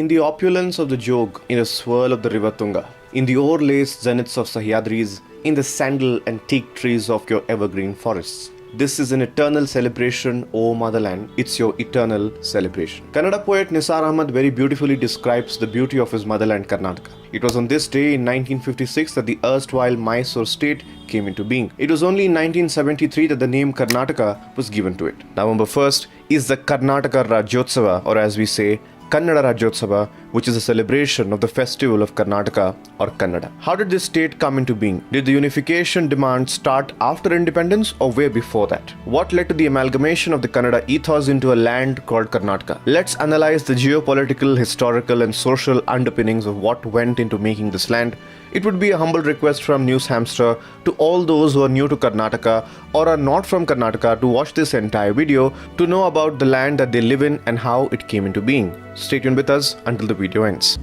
In the opulence of the Jog, in the swirl of the river Tunga, in the o'erlaced zeniths of Sahyadris, in the sandal and teak trees of your evergreen forests. This is an eternal celebration, O motherland. It's your eternal celebration. Kannada poet Nisar Ahmad very beautifully describes the beauty of his motherland Karnataka. It was on this day in 1956 that the erstwhile Mysore state came into being. It was only in 1973 that the name Karnataka was given to it. November 1st is the Karnataka Rajyotsava, or as we say, Kannada Rajyotsava, which is a celebration of the festival of Karnataka or Kannada. How did this state come into being? Did the unification demand start after independence or way before that? What led to the amalgamation of the Kannada ethos into a land called Karnataka? Let's analyze the geopolitical, historical and social underpinnings of what went into making this land. It would be a humble request from News Hamster to all those who are new to Karnataka or are not from Karnataka to watch this entire video to know about the land that they live in and how it came into being. Stay tuned with us until the video ends.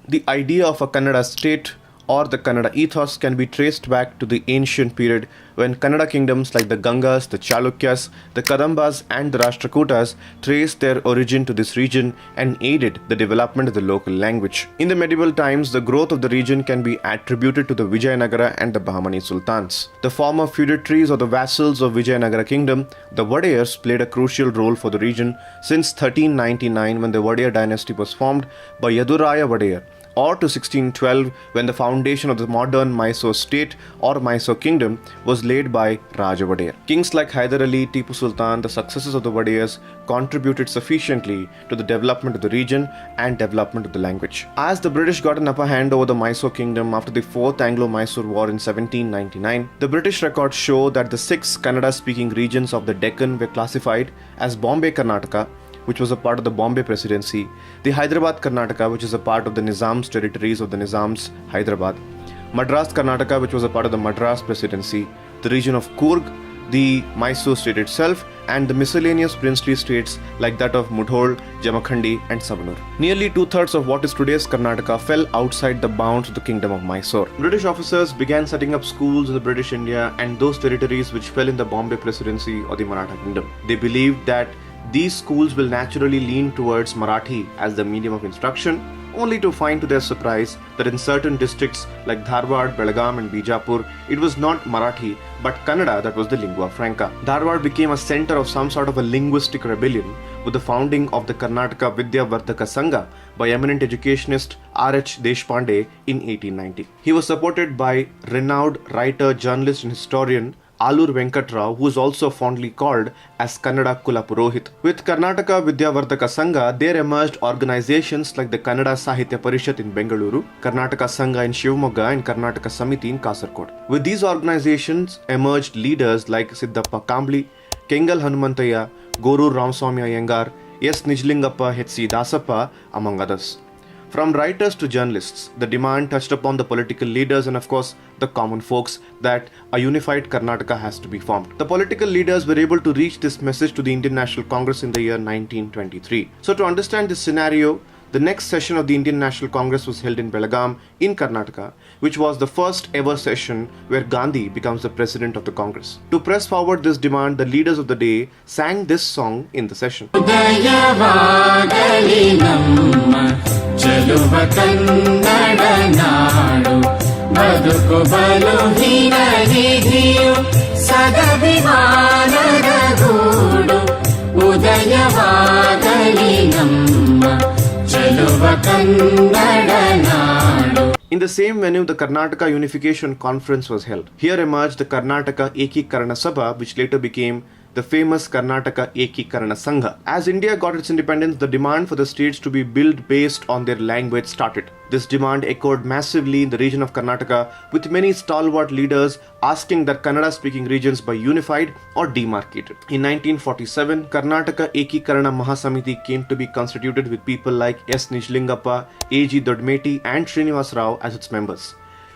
The idea of a Kannada state or the Kannada ethos can be traced back to the ancient period when Kannada kingdoms like the Gangas, the Chalukyas, the Kadambas and the Rashtrakutas traced their origin to this region and aided the development of the local language. In the medieval times, the growth of the region can be attributed to the Vijayanagara and the Bahmani Sultans. The former feudatories or the vassals of Vijayanagara kingdom, the Wadayars, played a crucial role for the region since 1399 when the Wadayar dynasty was formed by Yaduraya Wadayar, or to 1612 when the foundation of the modern Mysore state or Mysore kingdom was laid by Raja Wadayar. Kings like Hyder Ali, Tipu Sultan, the successors of the Wadayars, contributed sufficiently to the development of the region and development of the language. As the British got an upper hand over the Mysore kingdom after the Fourth Anglo-Mysore War in 1799, the British records show that the 6 Kannada-speaking regions of the Deccan were classified as Bombay Karnataka, which was a part of the Bombay Presidency, the Hyderabad Karnataka, which is a part of the Nizam's territories of the Nizam's Hyderabad, Madras Karnataka, which was a part of the Madras Presidency, the region of Coorg, the Mysore state itself, and the miscellaneous princely states like that of Mudhol, Jamakhandi and Savanur. Nearly 2/3 of what is today's Karnataka fell outside the bounds of the kingdom of Mysore. British officers began setting up schools in the British India and those territories which fell in the Bombay Presidency or the Maratha kingdom. They believed that these schools will naturally lean towards Marathi as the medium of instruction, only to find to their surprise that in certain districts like Dharwad, Belgaum and Bijapur, it was not Marathi but Kannada that was the lingua franca. Dharwad became a center of some sort of a linguistic rebellion with the founding of the Karnataka Vidya Vardhaka Sangha by eminent educationist R.H. Deshpande in 1890. He was supported by renowned writer, journalist and historian Alur Venkatrao, who is also fondly called as Kannada Kula Purohit. With Karnataka Vidyavardhaka Sangha, there emerged organizations like the Kannada Sahitya Parishat in Bengaluru, Karnataka Sangha in Shivamogga and Karnataka Samiti in Kasarkod. With these organizations emerged leaders like Siddhappa Kambli, Kengal Hanumantaya, Goru Ramaswamy Iyengar, S. Nijlingappa H.C. Dasappa, among others. From writers to journalists, the demand touched upon the political leaders and of course the common folks that a unified Karnataka has to be formed. The political leaders were able to reach this message to the Indian National Congress in the year 1923. So to understand this scenario, the next session of the Indian National Congress was held in Belgaum in Karnataka, which was the first ever session where Gandhi becomes the president of the Congress. To press forward this demand, the leaders of the day sang this song in the session. ಚೆಲುವ ಕನ್ನಡ ನಾಡು ಬದುಕು ಬಲು ಹಿರಿಯು ಸದಭಿಮಾನದ ಗೂಡು ಉದಯವಾಗಲಿ ನಮ್ಮ ಚೆಲುವ ಕನ್ನಡ ನಾಡು. In the same venue, the Karnataka Unification Conference was held. Here emerged the Karnataka Ekikarana Sabha, which later became the famous Karnataka Ekikarana Sangha. As India got its independence, the demand for the states to be built based on their language started. This demand echoed massively in the region of Karnataka, with many stalwart leaders asking that Kannada-speaking regions be unified or demarcated. In 1947, Karnataka Ekikarana Mahasamiti came to be constituted with people like S. Nijlingappa, A.G. Dodmeti and Srinivas Rao as its members.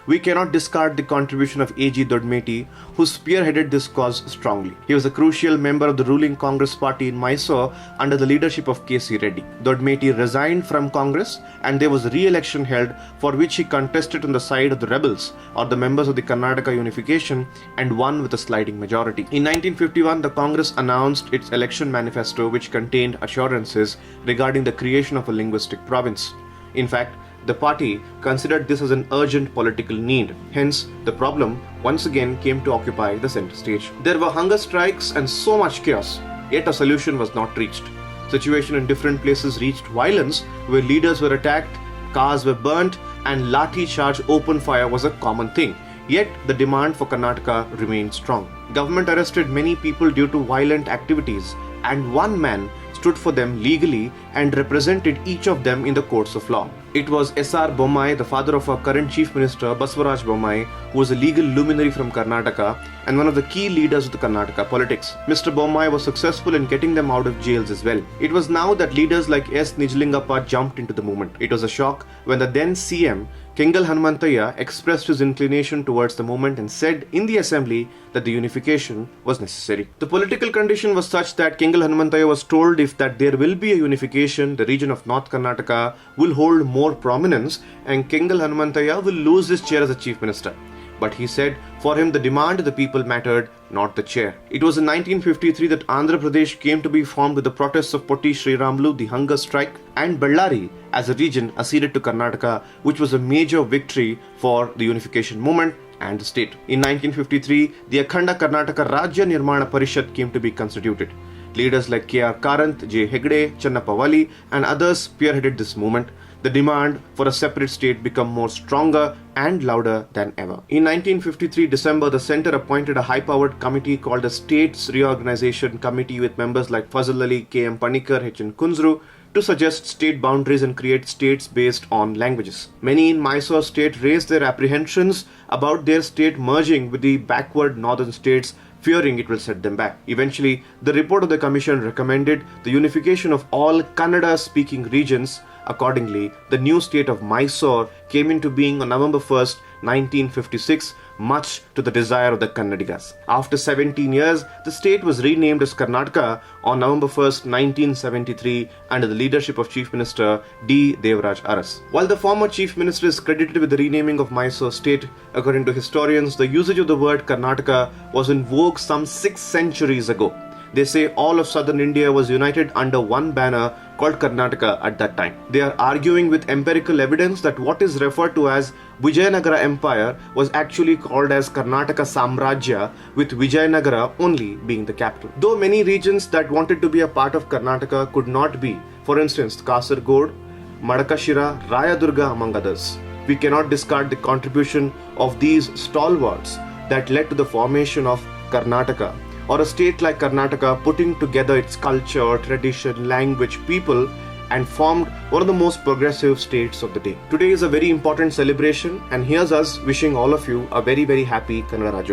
we cannot discard the contribution of A.G. Dodmeti, who spearheaded this cause strongly. He was a crucial member of the ruling Congress party in Mysore under the leadership of K.C. Reddy. Dodmeti resigned from Congress and there was a re-election held for which he contested on the side of the rebels or the members of the Karnataka unification and won with a sliding majority. In 1951, the Congress announced its election manifesto which contained assurances regarding the creation of a linguistic province. In fact, the party considered this as an urgent political need. Hence, the problem once again came to occupy the center stage. There were hunger strikes and so much chaos, yet a solution was not reached. Situation in different places reached violence where leaders were attacked, cars were burnt, and lathi charge open fire was a common thing. Yet, the demand for Karnataka remained strong. Government arrested many people due to violent activities, and one man stood for them legally and represented each of them in the courts of law. It was S.R. Bommai, the father of our current Chief Minister Basavaraj Bommai, who was a legal luminary from Karnataka and one of the key leaders of the Karnataka politics. Mr. Bommai was successful in getting them out of jails as well. It was now that leaders like S. Nijalingappa jumped into the movement. It was a shock when the then CM Kengal Hanumantayya expressed his inclination towards the movement and said in the assembly that the unification was necessary. The political condition was such that Kengal Hanumantayya was told if that there will be a unification, the region of North Karnataka will hold more prominence and Kengal Hanumantayya will lose his chair as a chief minister. But he said for him the demand of the people mattered, not the chair. It was in 1953 that Andhra Pradesh came to be formed with the protests of Potti Sriramulu, the hunger strike, and Bellary as a region acceded to Karnataka, which was a major victory for the unification movement and the state. In 1953, the Akhanda Karnataka Rajya Nirmana Parishad came to be constituted. Leaders like K.R. Karanth, J. Hegde, Channappa Valli, and others spearheaded this movement. The demand for a separate state became more stronger and louder than ever. In 1953 December, the centre appointed a high-powered committee called the States Reorganization Committee with members like Fazal Ali, K.M. Panikkar, H.N. Kunzru to suggest state boundaries and create states based on languages. Many in Mysore state raised their apprehensions about their state merging with the backward northern states, fearing it will set them back. Eventually, the report of the commission recommended the unification of all Kannada-speaking regions. Accordingly, the new state of Mysore came into being on November 1st, 1956, much to the desire of the Kannadigas. After 17 years, the state was renamed as Karnataka on November 1st, 1973 under the leadership of Chief Minister D. Devaraj Aras. While the former Chief Minister is credited with the renaming of Mysore state, according to historians, the usage of the word Karnataka was in vogue some 6 centuries ago. They say all of southern India was united under one banner called Karnataka at that time. They are arguing with empirical evidence that what is referred to as Vijayanagara Empire was actually called as Karnataka Samrajya, with Vijayanagara only being the capital. Though many regions that wanted to be a part of Karnataka could not be, for instance Kasargod, Madakashira, Rayadurga among others, we cannot discard the contribution of these stalwarts that led to the formation of Karnataka, or a state like Karnataka putting together its culture, tradition, language, people and formed one of the most progressive states of the day. Today is a very important celebration and here's us wishing all of you a very, very happy Kannada Rajyotsava.